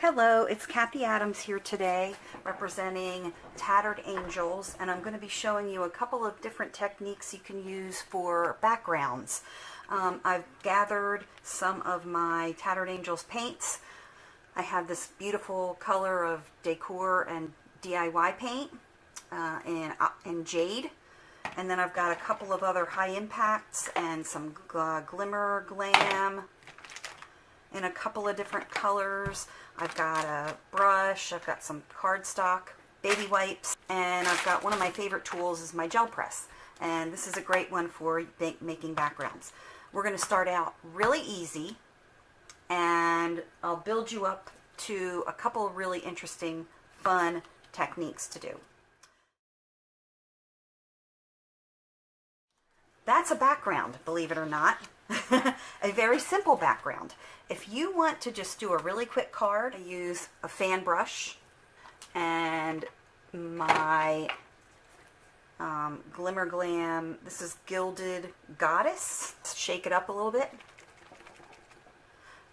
Hello, it's Kathy Adams here today representing Tattered Angels, and I'm going to be showing you a couple of different techniques you can use for backgrounds. I've gathered some of my Tattered Angels paints. I have this beautiful color of Decor and DIY paint in Jade, and then I've got a couple of other high impacts and some Glimmer, Glam in a couple of different colors. I've got a brush, I've got some cardstock, baby wipes, and I've got one of my favorite tools is my gel press. And this is a great one for making backgrounds. We're going to start out really easy, and I'll build you up to a couple of really interesting, fun techniques to do. That's a background, believe it or not. A very simple background. If you want to just do a really quick card, I use a fan brush and my Glimmer Glam. This is Gilded Goddess. Shake it up a little bit.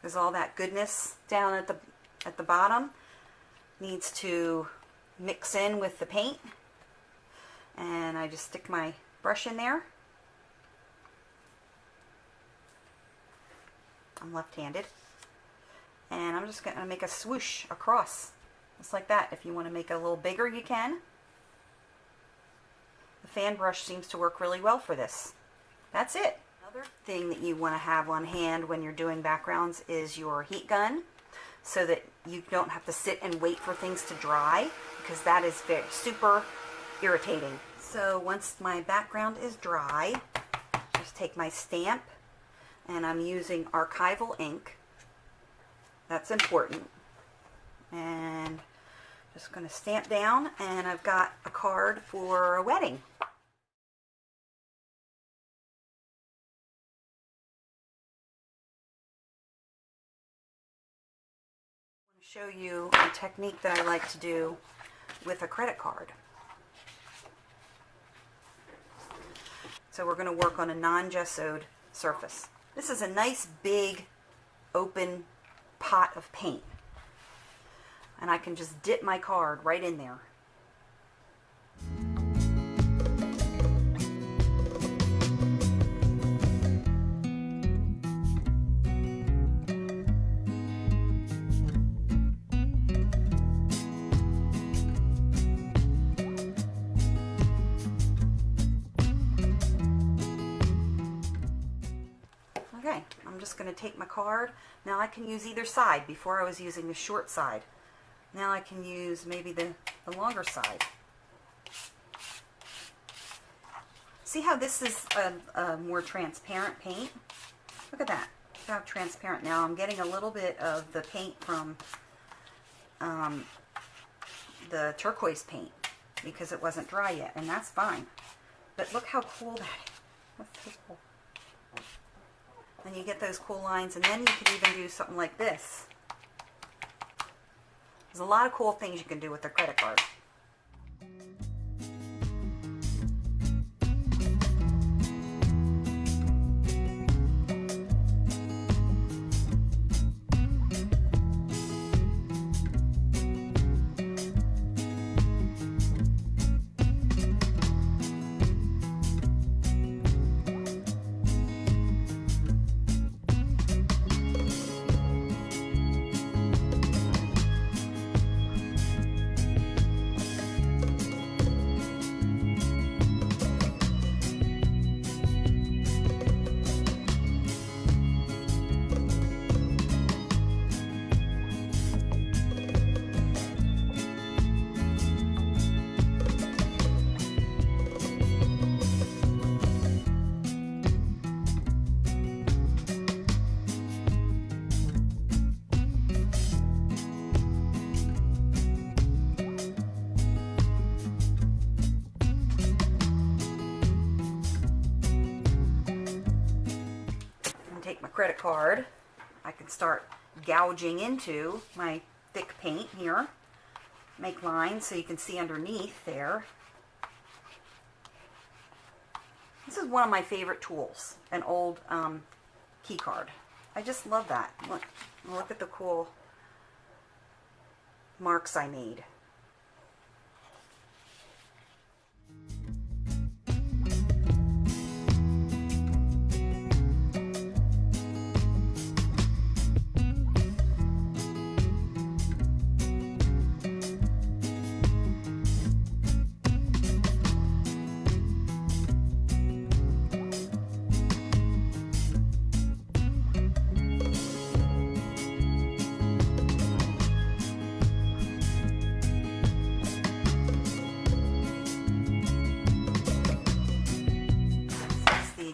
There's all that goodness down at the bottom. Needs to mix in with the paint. And I just stick my brush in there. I'm left-handed, and I'm just going to make a swoosh across, just like that. If you want to make it a little bigger, you can. The fan brush seems to work really well for this. That's it. Another thing that you want to have on hand when you're doing backgrounds is your heat gun, so that you don't have to sit and wait for things to dry, because that is super irritating. So once my background is dry, just take my stamp, and I'm using archival ink. That's important. And just going to stamp down, and I've got a card for a wedding. I want to show you a technique that I like to do with a credit card. So we're going to work on a non-gessoed surface. This is a nice big open pot of paint, and I can just dip my card right in there. Okay, I'm just going to take my card. Now I can use either side. Before I was using the short side. Now I can use maybe the longer side. See how this is a more transparent paint? Look at that. Look how transparent. Now I'm getting a little bit of the paint from the turquoise paint because it wasn't dry yet, and that's fine. But look how cool that is. That's so cool. And you get those cool lines, and then you can even do something like this. There's a lot of cool things you can do with a credit card. My credit card, I can start gouging into my thick paint here, make lines so you can see underneath there. This is one of my favorite tools, an old key card. I just love that. Look at the cool marks I made.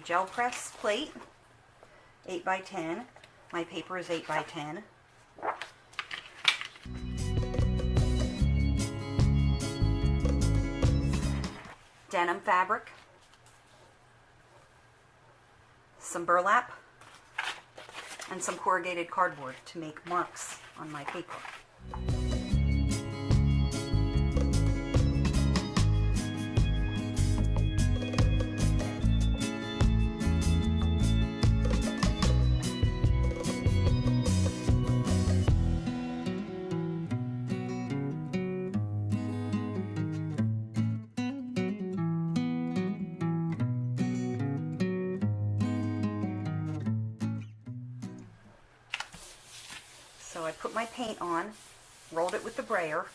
Gel press plate, 8 by 10. My paper is 8 by 10. Denim fabric, some burlap, and some corrugated cardboard to make marks on my paper. So I put my paint on, rolled it with the brayer,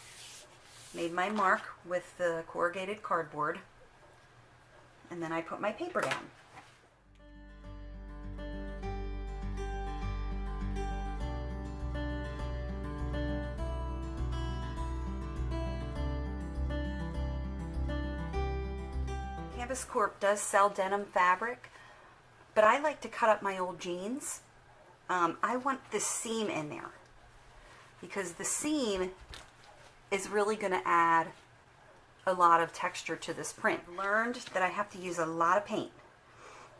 made my mark with the corrugated cardboard, and then I put my paper down. Canvas Corp does sell denim fabric, but I like to cut up my old jeans. I want this seam in there, because the seam is really going to add a lot of texture to this print. I've learned that I have to use a lot of paint,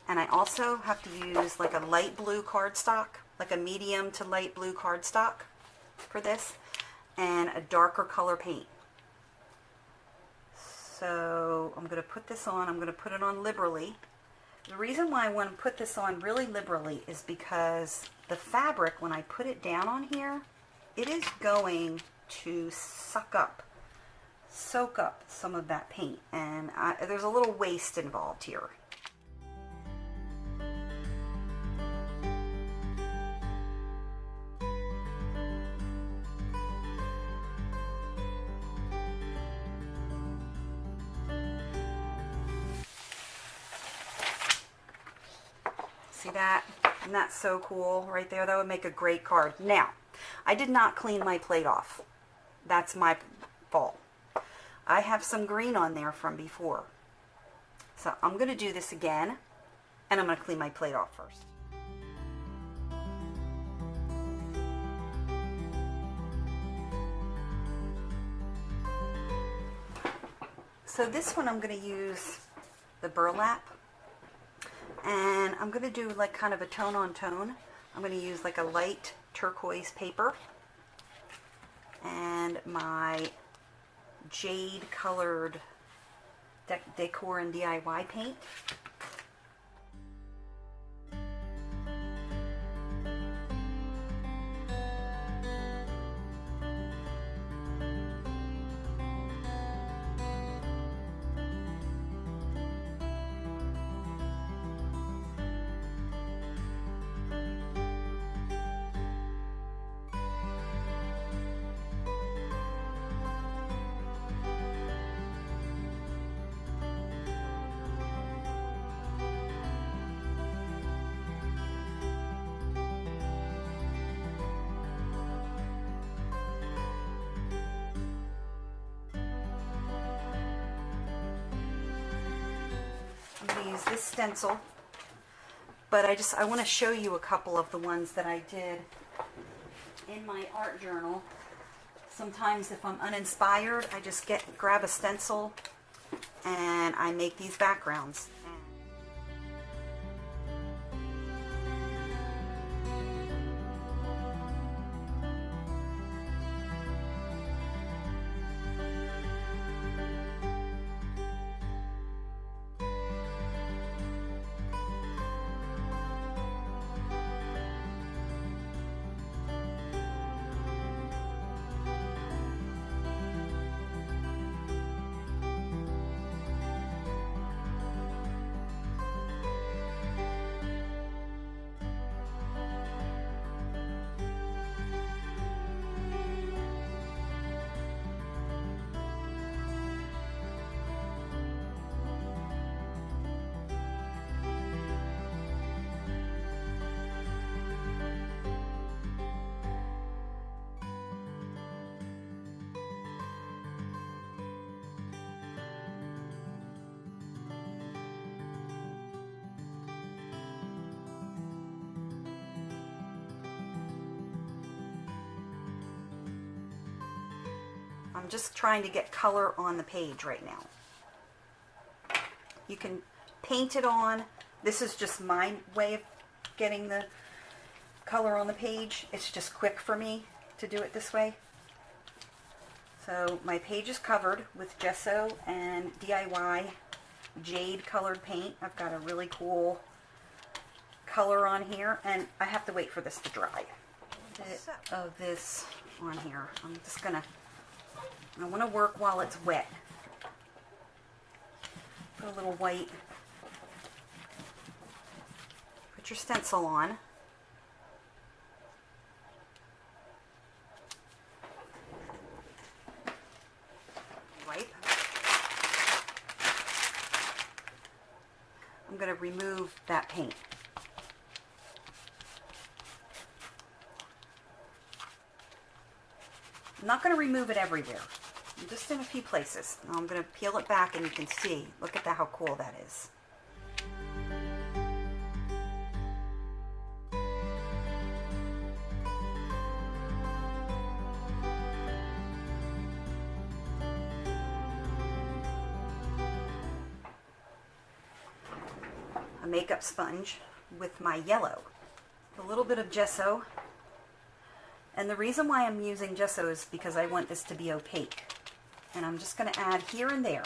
and I also have to use like a light blue cardstock, like a medium to light blue cardstock for this, and a darker color paint. So I'm going to put this on. I'm going to put it on liberally. The reason why I want to put this on really liberally is because the fabric, when I put it down on here, it is going to soak up some of that paint, and there's a little waste involved here. See that? And that's so cool right there. That would make a great card. Now, I did not clean my plate off. That's my fault. I have some green on there from before. So I'm going to do this again, and I'm going to clean my plate off first. So this one I'm going to use the burlap. And I'm going to do like kind of a tone on tone. I'm going to use like a light turquoise paper and my jade colored Decor and DIY paint. I'm going to use this stencil, but I want to show you a couple of the ones that I did in my art journal. Sometimes if I'm uninspired, I just grab a stencil and I make these backgrounds. I'm just trying to get color on the page right now. You can paint it on. This is just my way of getting the color on the page. It's just quick for me to do it this way. So my page is covered with gesso and DIY Jade colored paint. I've got a really cool color on here, and I have to wait for this to dry. A bit of this on here. I'm just gonna, I want to work while it's wet. Put a little white. Put your stencil on. Wipe. I'm going to remove that paint. I'm not going to remove it everywhere. Just in a few places. Now I'm going to peel it back and you can see. Look at that, how cool that is. A makeup sponge with my yellow. A little bit of gesso. And the reason why I'm using gesso is because I want this to be opaque. And I'm just going to add here and there